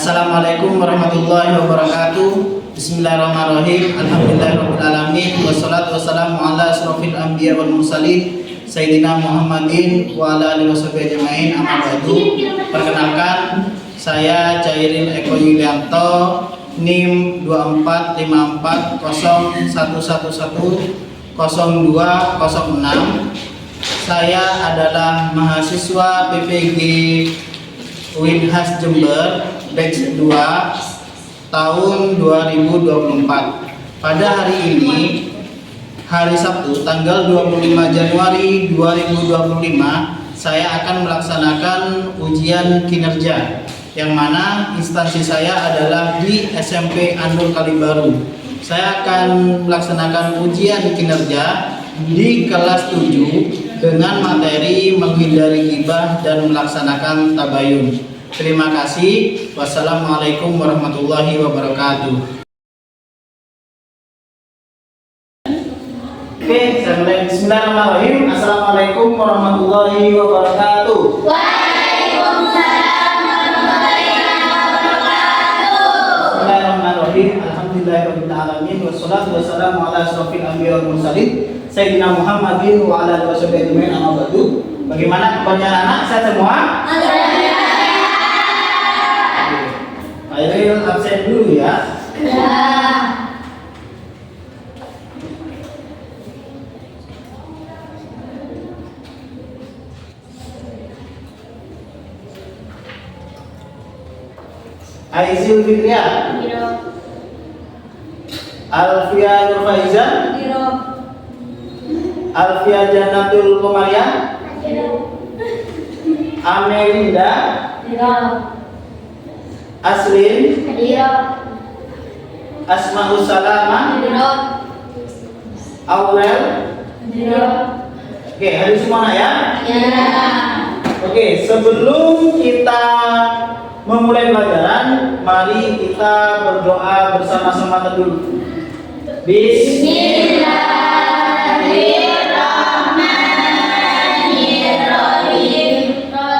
Assalamualaikum warahmatullahi wabarakatuh. Bismillahirrahmanirrahim. Alhamdulillahirrahmanirrahim. Wassalatu wassalamu ala asrofil anbiya wal mursalin Sayyidina Muhammadin wa ala alihi washabihi ajma'in. Amma ba'du. Perkenalkan, saya Cairil Eko Yulianto, NIM 24541110206. Saya adalah mahasiswa PPG Winhas Jember batch 2 tahun 2024. Pada hari ini, hari Sabtu tanggal 25 Januari 2025, saya akan melaksanakan ujian kinerja yang mana instansi saya adalah di SMP Andul Kalibaru. Saya akan melaksanakan ujian kinerja di kelas 7 dengan materi menghindari ghibah dan melaksanakan tabayun. Terima kasih. Wassalamualaikum warahmatullahi wabarakatuh. Oke, saya mulai. Bismillahirrahmanirrahim. Assalamualaikum warahmatullahi wabarakatuh. Waalaikumsalam warahmatullahi wabarakatuh. Bismillahirrahmanirrahim. Alhamdulillahirabbil alamin wassalatu wassalamu ala asrofil anbiya wal mursalin Sayyidina Muhammadin wa ala alihi washabihi ajma'in. Amma ba'du. Bagaimana kabarnya anak? Sehat semua? Ayo absen dulu ya. Aizil Fitria, Alfia Nurfaizan, Alfia Jannatul Komariah, Amerinda, Aslin, Asmaul Salama, Aurel. Oke, hari semua ya? Oke, sebelum kita memulai pelajaran, mari kita berdoa bersama-sama dulu. Bismillahirrahmanirrahim.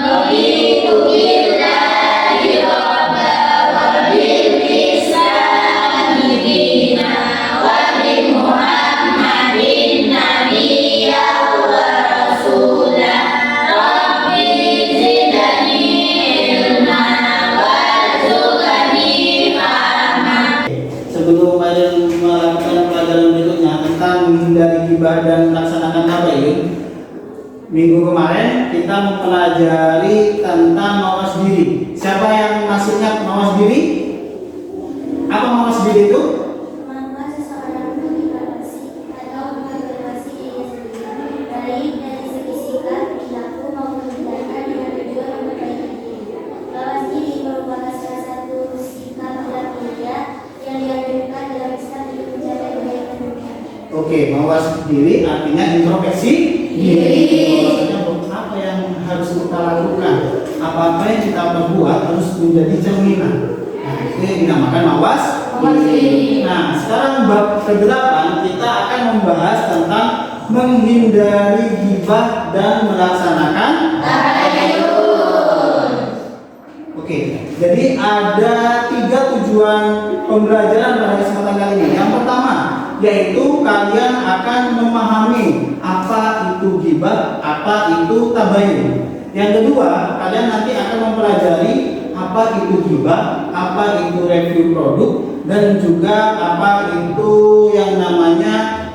Raditu billahi rabba wa bil islami dina wa bi Muhammadin nabiyya wa rasulah. Rabbi zidni ilma warzuqni fahma. Sebelum melakukan pelajaran berikutnya tentang menghindari ghibah dan melaksanakan tabayun, minggu kemarin kita mempelajari tentang mawas diri. Siapa yang masih ingat mawas diri? Apa mawas diri itu? Seseorang mengikasi atau mengafirmasi dirinya sendiri dari segi sikap, perilaku maupun tindakan dengan tujuan memperbaiki diri. Mawas diri merupakan salah satu sikap perilaku mulia yang dianjurkan dalam Islam untuk menjaga kebaikan dunia. Oke, mawas diri artinya introspeksi diri. Maksudnya apa yang harus kita lakukan, apa-apa yang kita perbuat harus menjadi cerminan. Nah, itu yang dinamakan mawas diri. Nah, sekarang bab ke-8 kita akan membahas tentang menghindari ghibah dan melaksanakan tabayun. Oke, jadi ada 3 tujuan pembelajaran pada kesempatan kali ini. Yang pertama, yaitu kalian akan memahami apa itu ghibah, apa itu tabayun. Yang kedua, kalian nanti akan mempelajari apa itu ghibah, apa itu review produk, dan juga apa itu yang namanya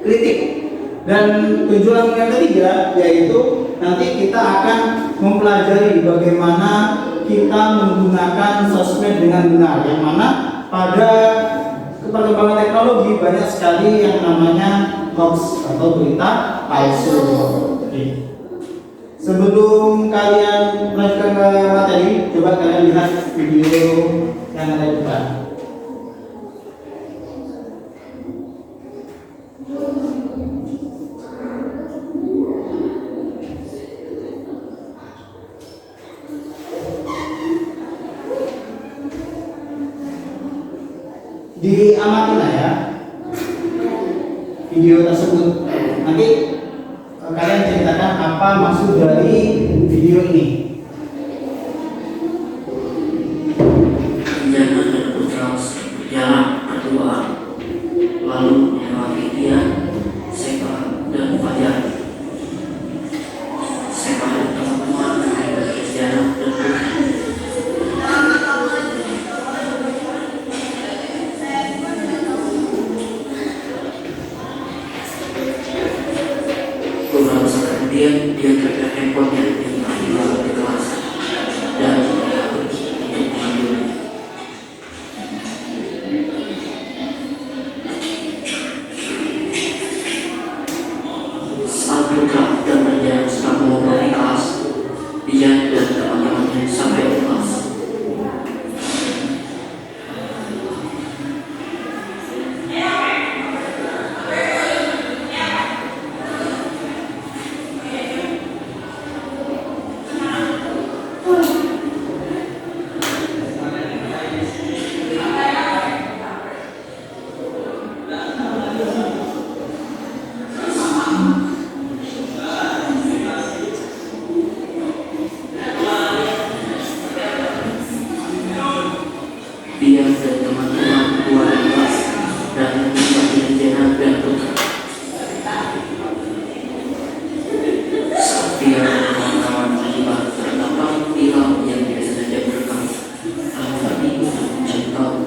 kritik. Dan tujuan yang ketiga yaitu nanti kita akan mempelajari bagaimana kita menggunakan sosmed dengan benar, yang mana pada perkembangan teknologi banyak sekali yang namanya hoax atau berita palsu. Sebelum kalian melanjutkan ke materi, coba kalian lihat video yang ada di depan. Diamati ya video tersebut. Nanti kalian ceritakan apa maksud dari video ini. Kemudian dia pegang handphonenya yang tiba di kelas dan harus untuk mengambilnya. Saat Putra dan Raja sedang mengobrol di kelas, dia dan teman-temannya sampai di kelas. Dia dan teman-teman keluar dari kelas dan menikmati Jana dan Putra. Saat dia dan kawan-kawan tiba, terdapat film yang tidak sengaja merekam hal ini untuk mencari tahu.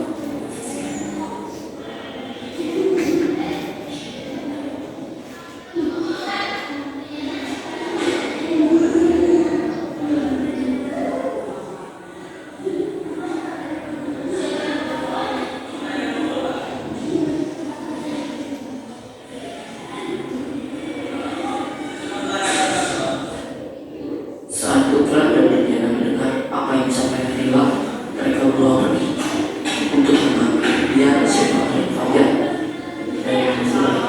Saat Putra dan Jana mendengar apa yang disampaikan Lila, mereka berdua pergi untuk mengambil dia siapa yang Fajar dan yang mulai.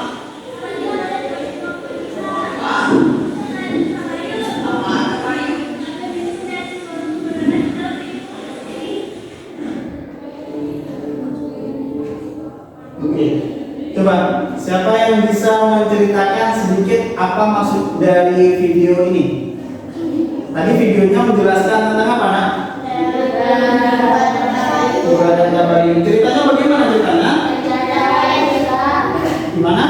Oke, coba siapa yang bisa menceritakan sedikit apa maksud dari video ini? Tadi videonya menjelaskan tentang apa, Nak? Ibadah tabayun. Ceritanya bagaimana ceritanya? Gimana?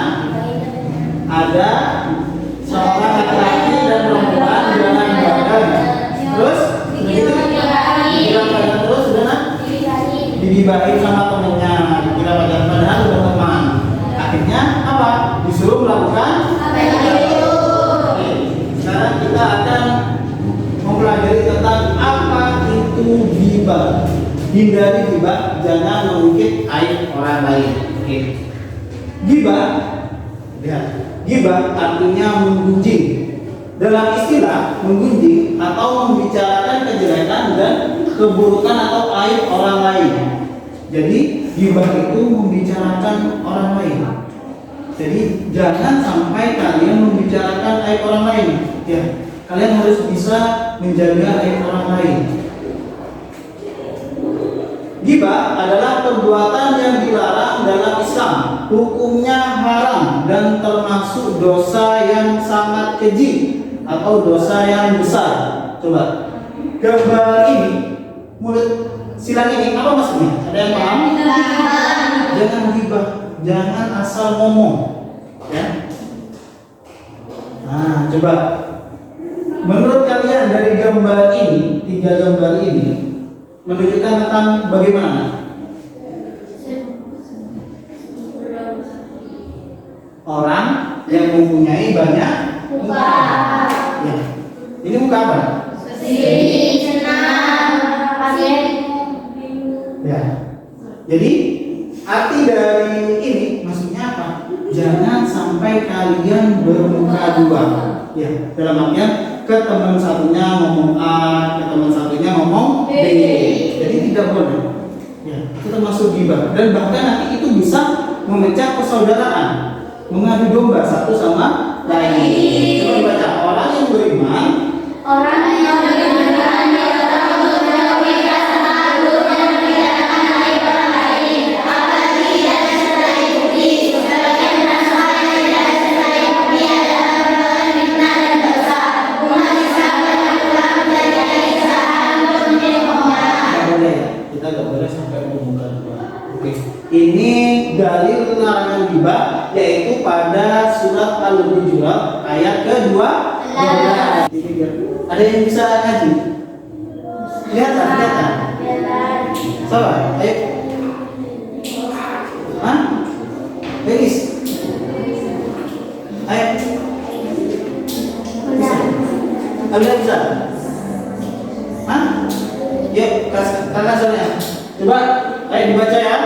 Ada seorang laki-laki dan perempuan jalan badan. Terus begitu jalan badan terus sudah Nak? Digibahin sama temennya, dikira badan padahal udah teman. Akhirnya apa? Disuruh melakukan Oke, sekarang kita akan mempelajari tentang apa itu ghibah. Hindari ghibah, jangan mengungkit aib orang lain. Oke. Ghibah, lihat. Ghibah artinya menggunjing. Dalam istilah menggunjing atau membicarakan kejelekan dan keburukan atau aib orang lain. Jadi ghibah itu membicarakan orang lain. Jadi jangan sampai kalian membicarakan aib orang lain. Ya, kalian harus bisa menjaga aib orang lain. Ghibah adalah perbuatan yang dilarang dalam Islam. Hukumnya haram dan termasuk dosa yang sangat keji atau dosa yang besar. Coba gambar ini, mulut silang ini apa maksudnya? Ada yang paham? Jangan ghibah, jangan asal ngomong. Ya. Nah, coba menurut kalian dari gambar ini, 3 gambar ini menunjukkan tentang bagaimana? Orang yang mempunyai banyak muka. Ya. Ini muka apa? Ya. Jadi arti dari ini maksudnya apa? Jangan sampai kalian bermuka dua. Ya, dalam artian ke teman satunya ngomong A, ke teman satunya ngomong B. Jadi tidak boleh. Ya, itu termasuk ghibah dan bahkan nanti itu bisa memecah persaudaraan, mengadu domba satu sama lain. Coba dibaca, orang yang beriman, Orang yang beriman tetap mengetahui rasa malu dan membicarakan aib orang lain, apalagi tidak disertai bukti. Sebagian rasa yang tidak disertai bukti adalah merupakan fitnah dan dosa. Umat Islam berulang menjadi kesalahan untuk menjadi pemohon. tidak boleh. Kita tidak boleh sampai bermuka dua. Oke. Ini dalil larangan ghibah yaitu pada surat Al-Hujurat ayat ke-2. Ada yang bisa ngaji? Lihat. Sabar, ayo. Hah? Beris. Ayo. Bisa. Kalian bisa? Hah? Yuk, kakak soalnya. Coba, ayo dibaca ya.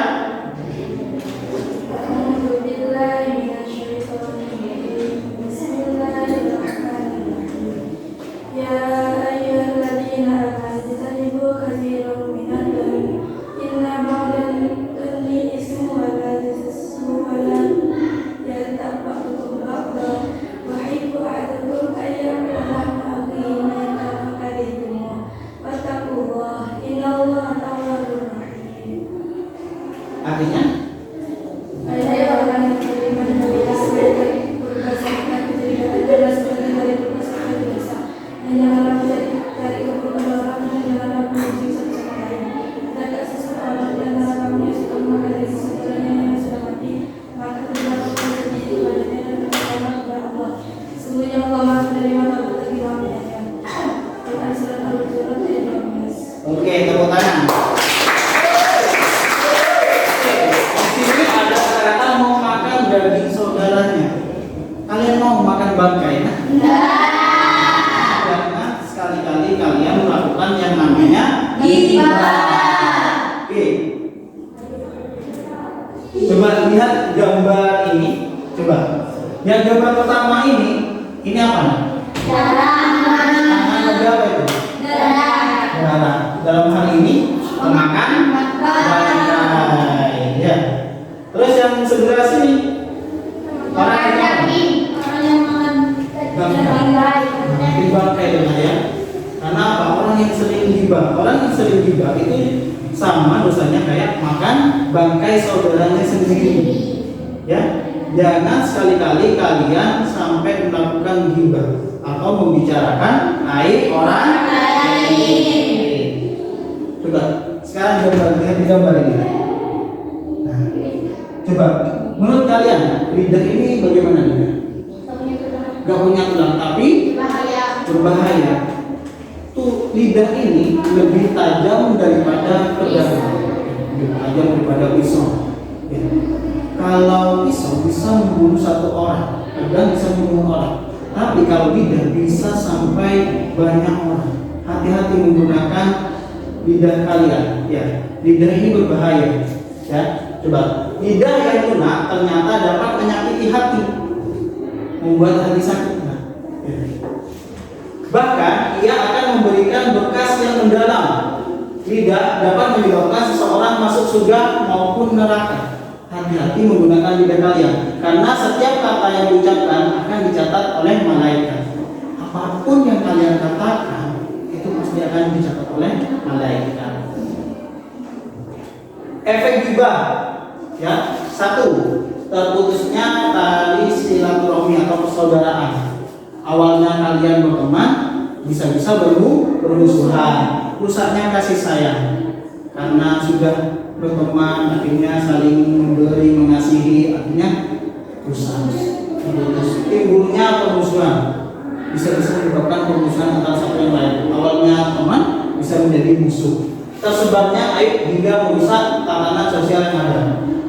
Artinya? Oke, tepuk tangan. Di sini ada kata mau makan daging saudaranya. Kalian mau makan bangkai? Jangan sekali-kali kalian melakukan yang namanya ghibah. Oke. Coba lihat gambar ini. Coba. Yang gambar pertama ini apa? Tangan berapa itu? Darah. Dalam hal ini memakan bangkai. Ya. Terus yang sebelah sini orang yang makan bangkai. Di bangkai benar ya. Karena apa? Orang yang sering gibah, itu sama dosanya kayak makan bangkai saudaranya sendiri. Ya. Jangan sekali-kali kalian sampai melakukan gibah atau membicarakan aib orang lain. Coba sekarang lihat di gambar ini. Nah, coba menurut kalian lidah ini bagaimana lidah? Gak punya tulang tapi berbahaya. Tuh lidah ini lebih tajam daripada pedang, lebih tajam daripada pisau. Ya. Kalau pisau bisa membunuh satu orang, pedang bisa membunuh orang. Tapi kalau lidah bisa sampai banyak orang. Hati-hati menggunakan lidah kalian. Ya, lidah ini berbahaya. Ya, coba lidah yang lunak ternyata dapat menyakiti hati, membuat hati sakit. Nah, ya. Bahkan ia akan memberikan bekas yang mendalam. Lidah dapat menyebabkan seseorang masuk surga maupun neraka. Hati-hati menggunakan lidah kalian, karena setiap kata yang diucapkan akan dicatat oleh malaikat. Apapun yang kalian katakan itu pasti akan dicatat oleh malaikat. Efek ghibah, ya, 1. Terputusnya tali silaturahmi atau persaudaraan. Awalnya kalian berteman, bisa-bisa bermusuhan. Rusaknya kasih sayang, karena sudah berteman akhirnya saling memberi, mengasihi, akhirnya rusak, putus. Timbulnya permusuhan, bisa menyebabkan permusuhan antara satu yang lain. Awalnya teman bisa menjadi musuh. Tersebarnya aib hingga merusak tatanan sosial yang ada.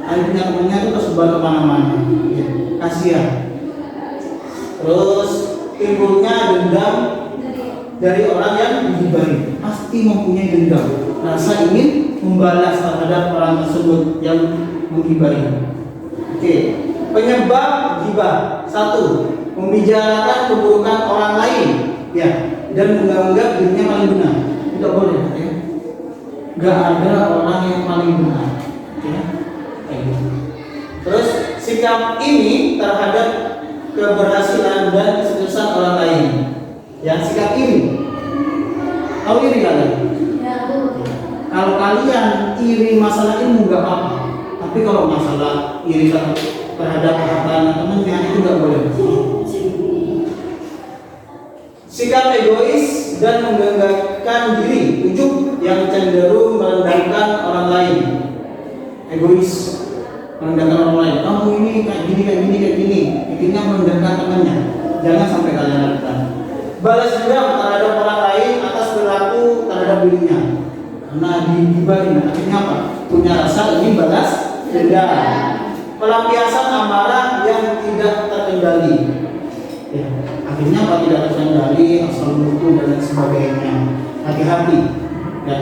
Aibnya temannya itu tersebar kemana-mana. Ya, kasihan. Terus timbulnya dendam dari orang yang digibahi. Pasti mempunyai dendam, rasa ingin membalas terhadap orang tersebut yang menggibahi. Oke. Penyebab ghibah, 1. Membicarakan keburukan orang lain, ya, dan menganggap dirinya paling benar. Tidak boleh, ya. Gak ada orang yang paling benar, ya. Terus sikap ini terhadap keberhasilan dan kesuksesan orang lain, ya, sikap ini. Tahu iri kalian? Kalau kalian iri masalah ilmu nggak apa-apa, tapi kalau masalah iri terhadap harta temannya itu nggak boleh. Sikap egois dan membanggakan diri, ujub yang cenderung merendahkan orang lain. Egois, merendahkan orang lain. Kamu ini kayak gini, intinya merendahkan temannya. Jangan sampai kalian lakukan. Balas dendam terhadap orang lain atas perilaku terhadap dirinya. Nah, digibahin akhirnya apa? Punya rasa ingin balas dendam. Pelampiasan amarah yang tidak terkendali. Ya, Akhirnya apa, tidak terkendali, asal buku dan lain sebagainya. Hati-hati ya,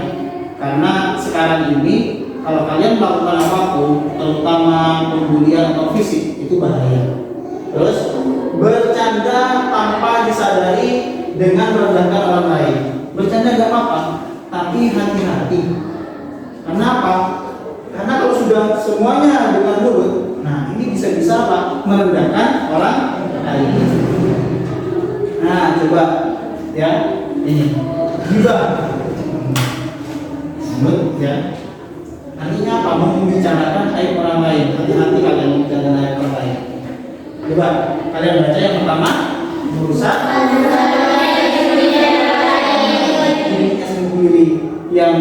karena sekarang ini kalau kalian melakukan apapun, terutama pembulian atau fisik, itu bahaya. Terus bercanda tanpa disadari dengan merendahkan orang lain. Bercanda gak apa-apa, tapi hati-hati. Kenapa? Karena kalau sudah semuanya dengan mulut, nah ini bisa-bisa apa? Merendahkan orang lain. Nah coba ya, ini gibah. Mulut ya. Artinya apa? Membicarakan aib orang lain. Hati-hati kalian membicarakan aib orang lain. Coba kalian baca yang pertama, merusak dirinya sendiri. Yang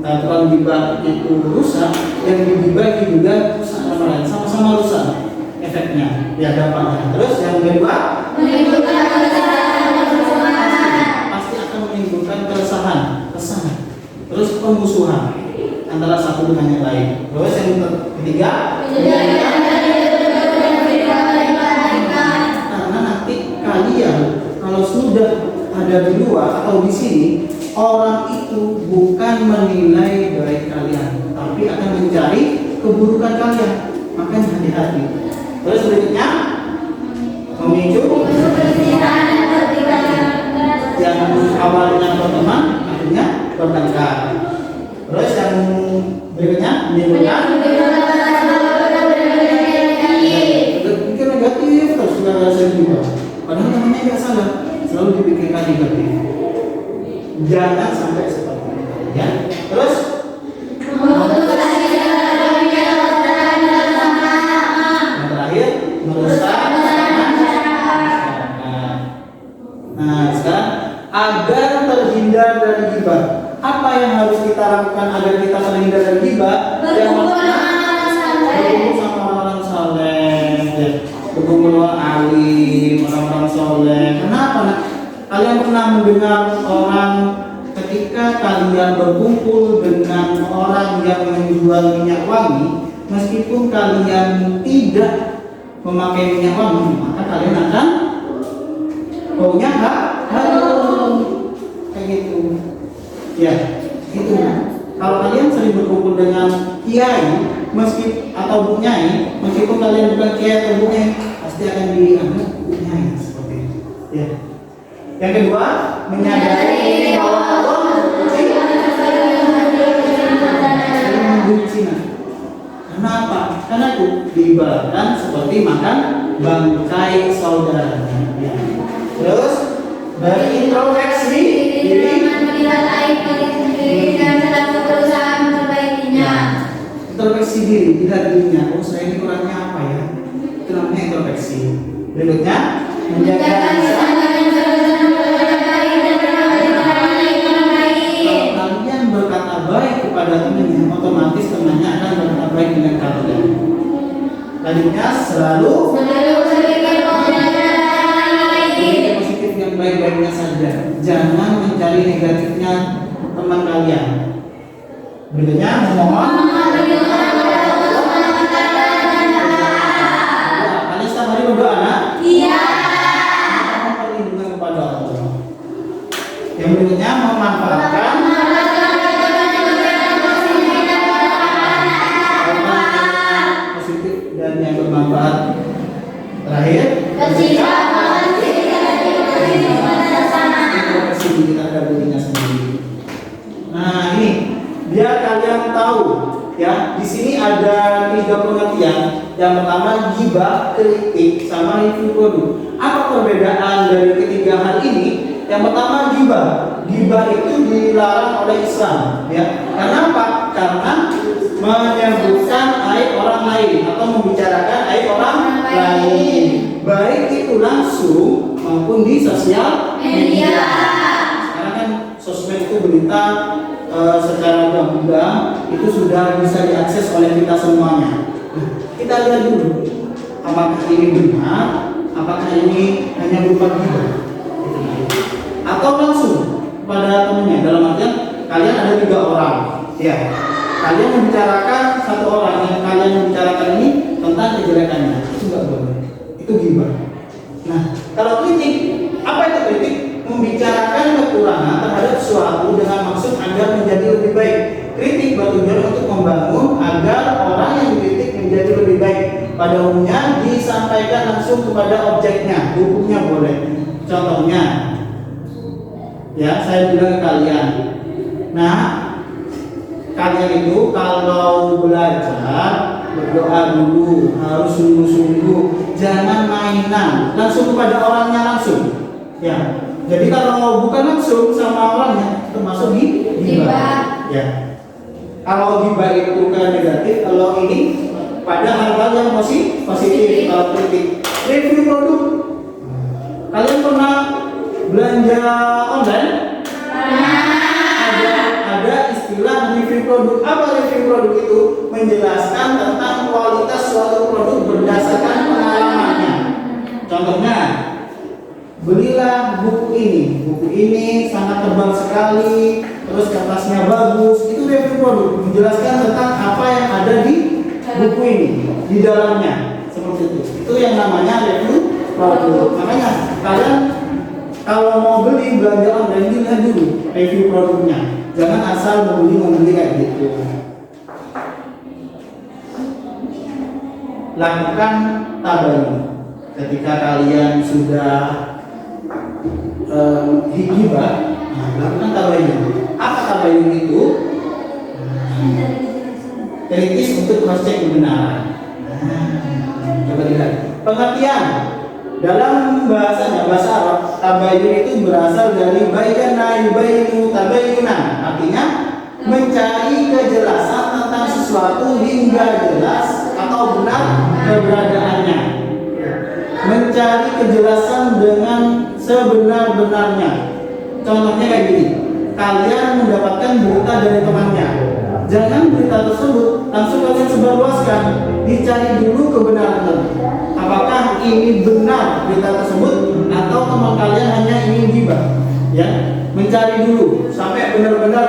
tukang gibah itu rusak, yang digibah itu juga rusak orang lain, sama-sama rusak efeknya, ya dampaknya. Terus yang kedua, pasti akan menimbulkan keresahan, kesan, terus pemusuhan antara satu dengan yang lain. Terus yang ketiga, karena nanti kalian kalau sudah ada di luar atau di sini, orang itu bukan menilai baik kalian, tapi akan mencari keburukan kalian. Makanya hati-hati. Terus berikutnya, memicu yang awalnya berteman akhirnya bertengkar. Terus yang berikutnya, menimbulkan pikir negatif terus sudah rasa juga. Padahal namanya nggak salah, selalu dipikirkan negatif. Jangan sampai seperti itu ya. Terus yang terakhir, merusak masyarakat. Nah sekarang, agar terhindar dari gibah, apa yang harus kita lakukan agar kita terhindar dari gibah? Berkumpul sama orang-orang saleh ya. Berkumpul orang alim, orang-orang soleh. Kenapa? Kalian pernah mendengar orang ketika kalian berkumpul dengan orang yang menjual minyak wangi, meskipun kalian tidak memakai minyak wangi, maka kalian akan baunya harum kayak gitu. Ya, itu. Kalau kalian sering berkumpul dengan kiai, atau bu nyai, meskipun kalian bukan kiai atau bu nyai, pasti akan dianggap bu nyai seperti itu. Ya. Yang kedua, menyadari bahwa Allah membenci. Kenapa? Karena itu diibaratkan seperti makan bangkai saudaranya. Ya. Terus berintrospeksi diri, melihat aib diri sendiri dan sedang berusaha memperbaikinya. Introspeksi diri, lihat dirinya. Oh, saya ini kurangnya apa ya? Itu namanya introspeksi. Berikutnya, menjaga lisan. Kalian berkata baik kepada temannya, otomatis temannya akan berkata baik dengan kalian. Selanjutnya, selalu positif yang baik-baiknya saja. Jangan mencari negatifnya teman kalian. Berikutnya, memohon. Kalian setiap hari berdoa, nak? Iya. Mohon perlindungan kepada Allah. Yang berikutnya, memanfaatkan positif dan yang bermanfaat. Terakhir, introspeksi diri terhadap dirinya sendiri. Nah ini, biar kalian tahu ya, di sini ada 3 pengertian. Yang pertama gibah, kritik, sama review produk. Apa perbedaan dari ketiga hal ini? Yang pertama gibah. Gibah itu dilarang oleh Islam ya. Kenapa? Karena menyebutkan aib orang lain atau membicarakan aib orang lain, baik itu langsung maupun di sosial media. Sekarang kan sosmed itu berita secara gamblang itu sudah bisa diakses oleh kita semuanya. Nah, kita lihat dulu apakah ini benar, apakah ini hanya berupa gibah atau langsung pada temannya. Dalam artian kalian ada 3 orang ya, kalian membicarakan satu orang yang kalian membicarakan ini tentang kejelekannya, itu nggak boleh, itu gibah. Nah Kalau kritik, apa itu kritik? Membicarakan kekurangan terhadap sesuatu dengan maksud agar menjadi lebih baik. Kritik bertujuan untuk membangun agar orang yang dikritik menjadi lebih baik. Pada umumnya disampaikan langsung kepada objeknya, bukunya boleh. Contohnya, ya saya bilang ke kalian, nah kalian itu kalau belajar berdoa dulu, harus sungguh-sungguh, jangan mainan, langsung kepada orangnya langsung. Ya, jadi kalau bukan langsung sama orangnya, termasuk gibah. Ya, kalau gibah itu kan negatif, kalau ini pada hal-hal yang positif. Kalau kritik, review produk. Kalian pernah belanja online? Ada istilah review produk. Apa review produk itu? Menjelaskan tentang kualitas suatu produk berdasarkan pengalamannya. Contohnya, belilah buku ini. Buku ini sangat tebal sekali, terus kertasnya bagus. Itu review produk, menjelaskan tentang apa yang ada di buku ini, di dalamnya. Seperti itu. Itu yang namanya review produk. Makanya kalian kalau mau beli belanja online, lihat dulu review produknya. Jangan asal membeli kayak gitu. Lakukan tabayun. Ketika kalian sudah hibah, lakukan tabayun. Apa tabayun itu? Kritis untuk cross check kebenaran. Coba lihat pengertian. Dalam bahasanya, bahasa Arab, tabayun itu berasal dari bayyana yubayinu tabayunan. Artinya mencari kejelasan tentang sesuatu hingga jelas atau benar keberadaannya. Mencari kejelasan dengan sebenar-benarnya. Contohnya kayak gini, kalian mendapatkan berita dari temannya. Jangan berita tersebut langsung kalian sebarluaskan, dicari dulu kebenaran. Apakah ini benar berita tersebut atau teman kalian hanya ingin gibah? Ya, mencari dulu sampai benar-benar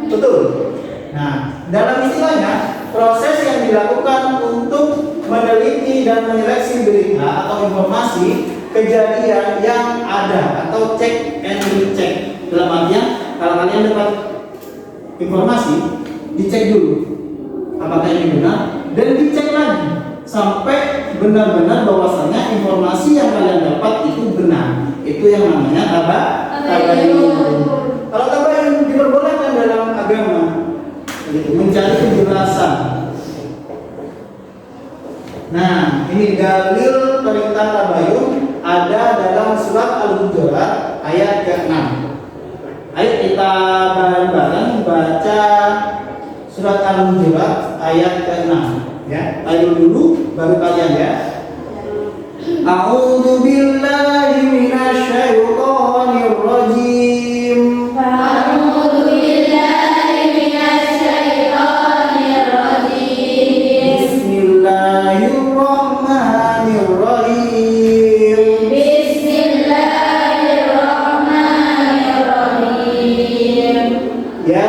betul. Nah, dalam istilahnya proses yang dilakukan untuk meneliti dan menyeleksi berita atau informasi kejadian yang ada atau check and recheck. Dalam artian kalau kalian dapat informasi, dicek dulu apakah ini benar dan dicek lagi sampai benar-benar bahwasanya informasi yang kalian dapat itu benar. Itu yang namanya tabayun. Kalau tabayun diperbolehkan dalam agama, mencari kejelasan. Nah, ini dalil perintah tabayun ada dalam surat Al-Hujurat ayat ke-6. Ayo kita bareng-bareng baca surat Al-Hujurat ayat ke-6 ya. Ayo dulu baru kalian ya. A'udzu billahi minasyaitonir rajim. A'udzu billahi minasyaitonir rajim. Bismillahirrahmanirrahim. Bismillahirrahmanirrahim. Ya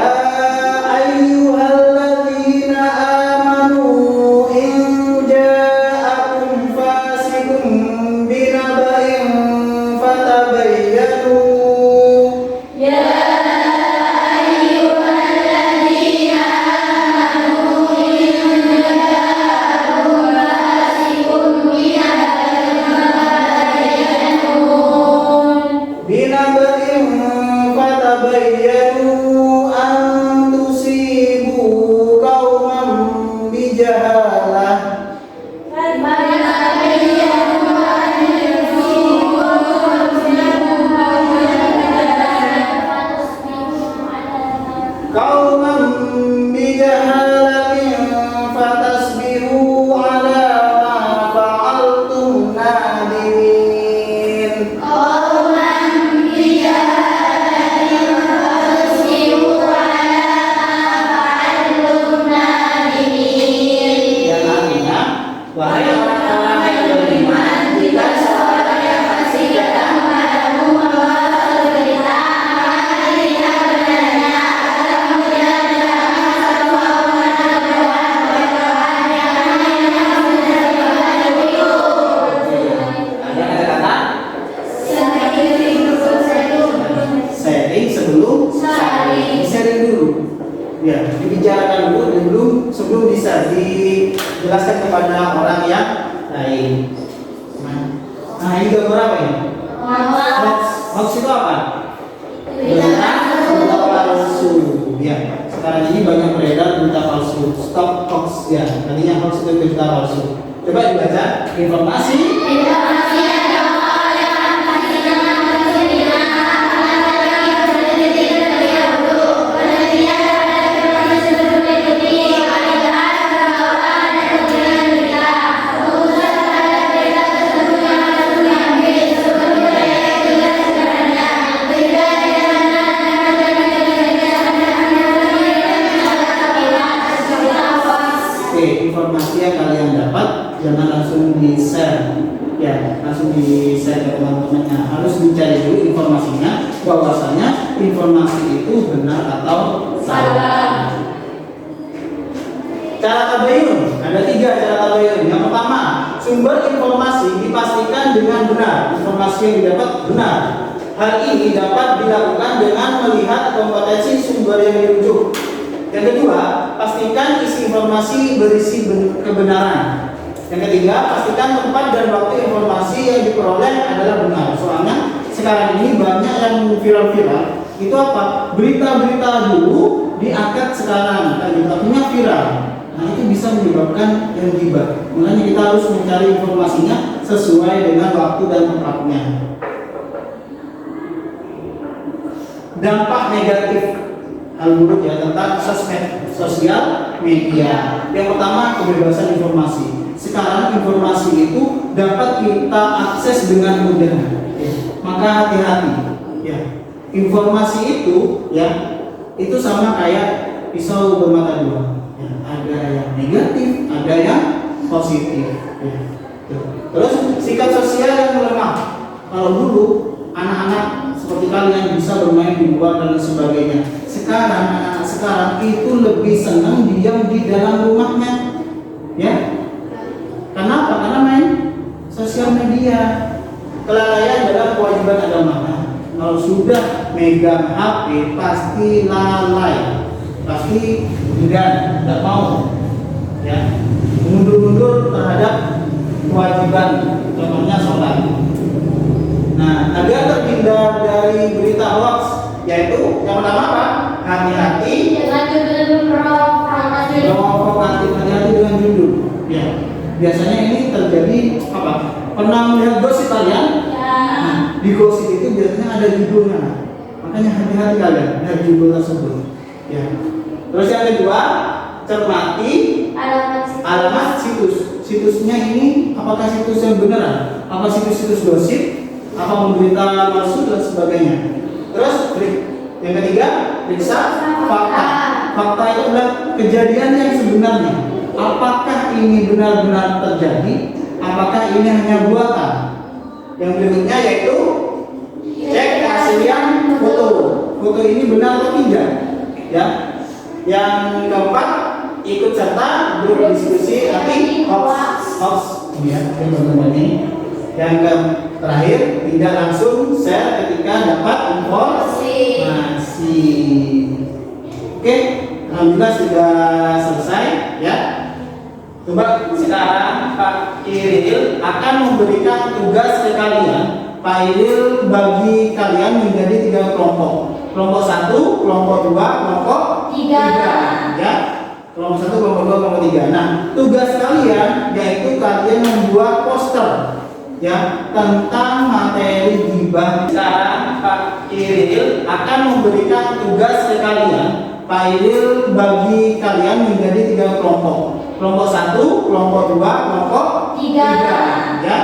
Qauman bijahalatin Ya, dibicarakan dulu sebelum bisa dijelaskan kepada orang yang lain. Nah, ini gambar apa ini? Hoax itu apa? Berita palsu. Ya, sekarang ini banyak beredar berita palsu. Stop hoax ya. Tadinya hoax itu berita palsu. Coba dibaca informasi. Informasi yang kalian dapat jangan langsung di-share ya, langsung di-share ke teman-temannya. Harus dicari dulu informasinya, bahwasanya informasi itu benar atau salah. Cara tabayun, ada 3 cara tabayun. Yang pertama, sumber informasi dipastikan dengan benar. Informasi yang didapat benar. Hal ini dapat dilakukan dengan melihat kompetensi sumber yang dirujuk. Yang kedua, pastikan isi informasi berisi kebenaran. Yang ketiga, pastikan tempat dan waktu informasi yang diperoleh adalah benar. Soalnya sekarang ini banyak yang viral-viral. Itu apa? Berita-berita dulu diangkat sekarang, tapi viral. Nah, itu bisa menyebabkan yang gibah. Makanya kita harus mencari informasinya sesuai dengan waktu dan tempatnya. Dampak negatif hal buruk ya tentang sosial media. Yang pertama, kebebasan informasi. Sekarang informasi itu dapat kita akses dengan mudah. Ya. Maka hati-hati. Ya. Informasi itu ya itu sama kayak pisau bermata dua. Ya. Ada yang negatif, ada yang positif. Ya. Terus sikap sosial yang melemah. Kalau dulu anak-anak seperti kalian bisa bermain di luar dan sebagainya. Sekarang anak-anak sekarang itu lebih senang diam di dalam rumahnya, ya. Kenapa? Karena main sosial media. Kelalaian dalam kewajiban agama. Kalau sudah megang HP pasti lalai, pasti tidak mau, ya, mundur-mundur terhadap kewajiban, contohnya sholat. Nah, agar terhindar dari berita hoax, yaitu yang pertama apa? Hati-hati Jangan provokatif. provokatif, hati-hati dengan judul. Ya, biasanya ini terjadi apa? Pernah melihat gosip kalian? Ya. Nah, di gosip itu biasanya ada judulnya. Makanya hati-hati kalian dengan judul tersebut. Ya. Terus yang kedua, cermati alamat situs. Situsnya ini apakah situs yang beneran? Apa situs-situs gosip? Apa memberita palsu dan sebagainya. Terus yang ketiga, periksa fakta. Fakta itu adalah kejadian yang sebenarnya. Apakah ini benar-benar terjadi? Apakah ini hanya buatan? Yang berikutnya yaitu cek keaslian foto. Foto ini benar atau tidak? Ya. Yang keempat, ikut serta grup diskusi anti hoax. Ya, ini. Yang terakhir, tidak langsung share ketika dapat informasi. Oke, alhamdulillah sudah selesai ya. Coba sekarang Pak Iril akan memberikan tugas ke kalian. Pak Iril bagi kalian menjadi 3 kelompok. Kelompok 1, kelompok 2, kelompok 3. Ya. Kelompok 1, kelompok 2, kelompok 3. Nah, tugas kalian yaitu kalian membuat poster ya tentang materi ghibah. Sekarang Pak Iril akan memberikan tugas ke kalian. Pak Iril bagi kalian menjadi 3 kelompok. Kelompok 1, kelompok 2, kelompok 3. Ya.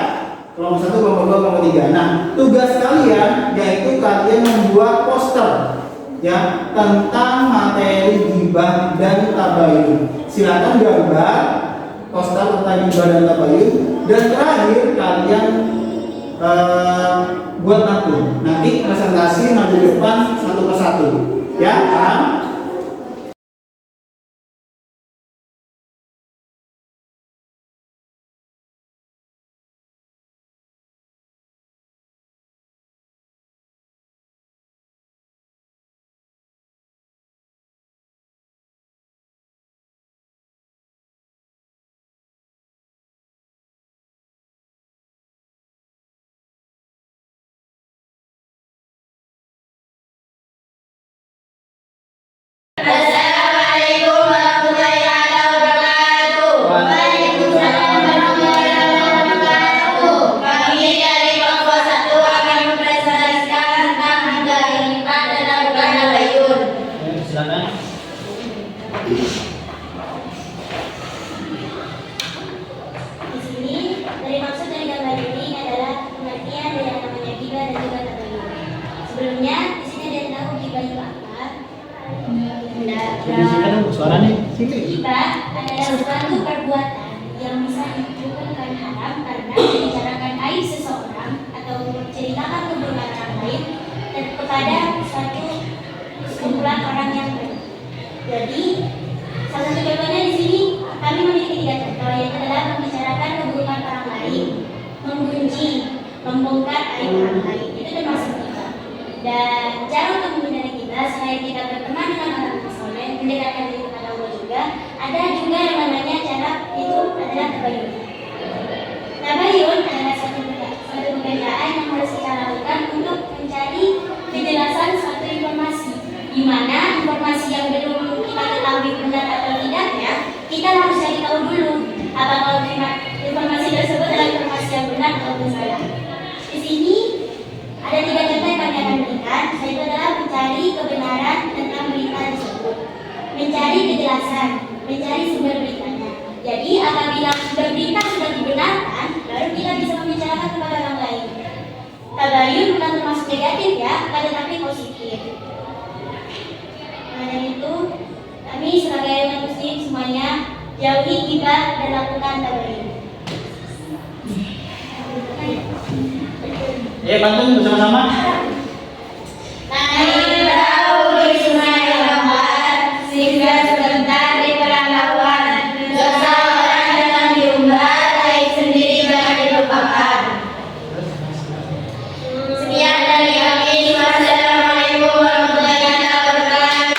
Kelompok 1, kelompok 2, kelompok 3. Nah, tugas kalian yaitu kalian membuat poster ya tentang materi ghibah dan tabayun. Silakan gambar poster tentang ghibah dan tabayun. Dan terakhir kalian buat akun. Nanti presentasi maju depan satu persatu. Ya, paham? Ghibah adalah suatu perbuatan yang bisa dihukumkan haram karena membicarakan aib seseorang atau menceritakan keburukan orang lain dan kepada suatu sekumpulan orang yang baik. Jadi, salah satu contohnya di sini kami memiliki 3 contoh, yaitu adalah membicarakan keburukan orang lain, menggunjing, membongkar aib orang lain. Itu termasuk ghibah. Dan cara untuk menghindari ghibah selain kita berteman dengan orang soleh, mendekatkan diri kepada Allah juga, ada juga yang namanya cara itu adalah tabayun. Tabayun adalah suatu pekerjaan yang harus kita lakukan untuk mencari kejelasan suatu informasi, di mana informasi yang belum kita ketahui benar atau tidaknya, kita harus cari tahu dulu apakah informasi tersebut adalah informasi yang benar atau salah. Di sini ada 3 contoh yang kami akan berikan, yaitu adalah mencari kebenaran tentang berita tersebut, mencari kejelasan, mencari sumber beritanya. Jadi apabila sumber berita sudah dibenarkan, baru kita bisa membicarakan kepada orang lain. Tabayun bukan termasuk negatif ya, akan tetapi positif. Nah, itu kami sebagai umat muslim semuanya jauhi ghibah dan lakukan tabayun. Bantu bersama-sama. Naik perahu di sungai Lambat, singgah sebentar di perantauan. Dosa orang jangan diumbar, aib sendiri jangan dilupakan. Sekian dari kami. Wassalamualaikum warahmatullahi wabarakatuh.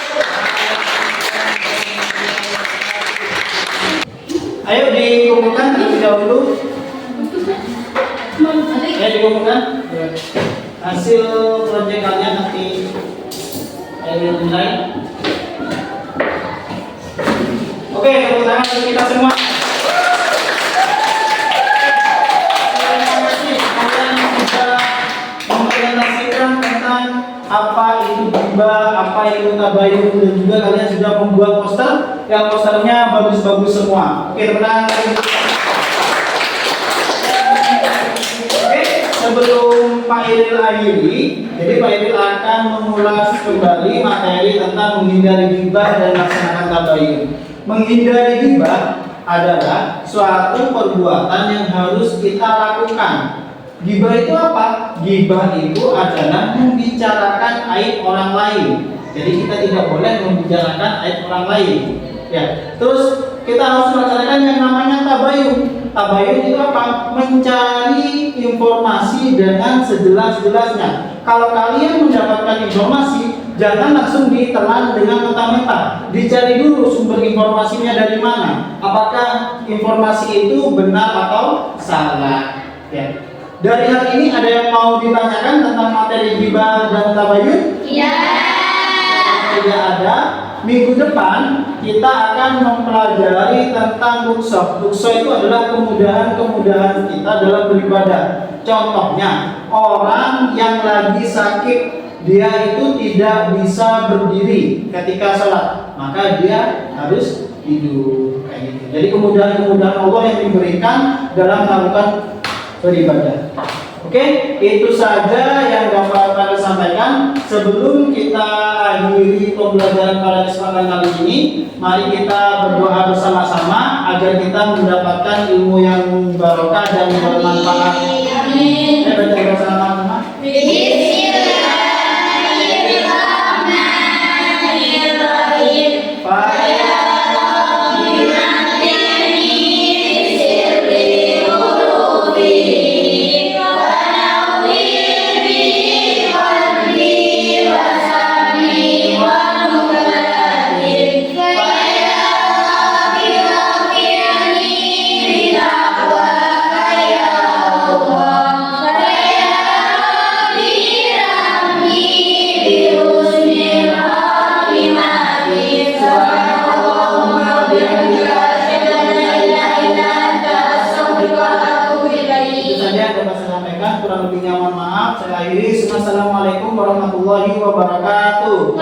Ayo dikumpulkan terlebih dahulu. Ya, dikumpulkan hasil proyek kalian nanti nilai. Oke, tepuk tangan untuk kita semua. Terima kasih kalian sudah mempresentasikan tentang apa itu ghibah, apa itu tabayun, dan juga kalian sudah membuat poster yang posternya bagus-bagus semua. Oke, tepuk tangan. Sebelum Pak Iril akhiri, jadi Pak Iril akan mengulas kembali materi tentang menghindari ghibah dan melaksanakan tabayun. Menghindari ghibah adalah suatu perbuatan yang harus kita lakukan. Ghibah itu apa? Ghibah itu adalah membicarakan aib orang lain. Jadi kita tidak boleh membicarakan aib orang lain. Ya, terus kita harus melaksanakan yang namanya tabayun. Tabayun itu apa? Mencari informasi dengan sejelas-jelasnya. Kalau kalian mendapatkan informasi, jangan langsung ditelan dengan mentah-mentah. Dicari dulu sumber informasinya dari mana. Apakah informasi itu benar atau salah? Ya. Dari hal ini ada yang mau ditanyakan tentang materi ghibah dan tabayun? Iya. Tidak ada. Minggu depan kita akan mempelajari tentang ruksa. Ruksa itu adalah kemudahan-kemudahan kita dalam beribadah. Contohnya, orang yang lagi sakit, dia itu tidak bisa berdiri ketika sholat, maka dia harus tidur kayak gitu. Jadi kemudahan-kemudahan Allah yang diberikan dalam melakukan beribadah. Oke, itu saja yang dapat saya sampaikan. Sebelum kita akhiri pembelajaran pada kesempatan kali ini, mari kita berdoa bersama-sama agar kita mendapatkan ilmu yang barokah dan bermanfaat. Amin. Baca bersama-sama. Kurang lebihnya mohon maaf. Saya akhiri. Assalamualaikum warahmatullahi wabarakatuh.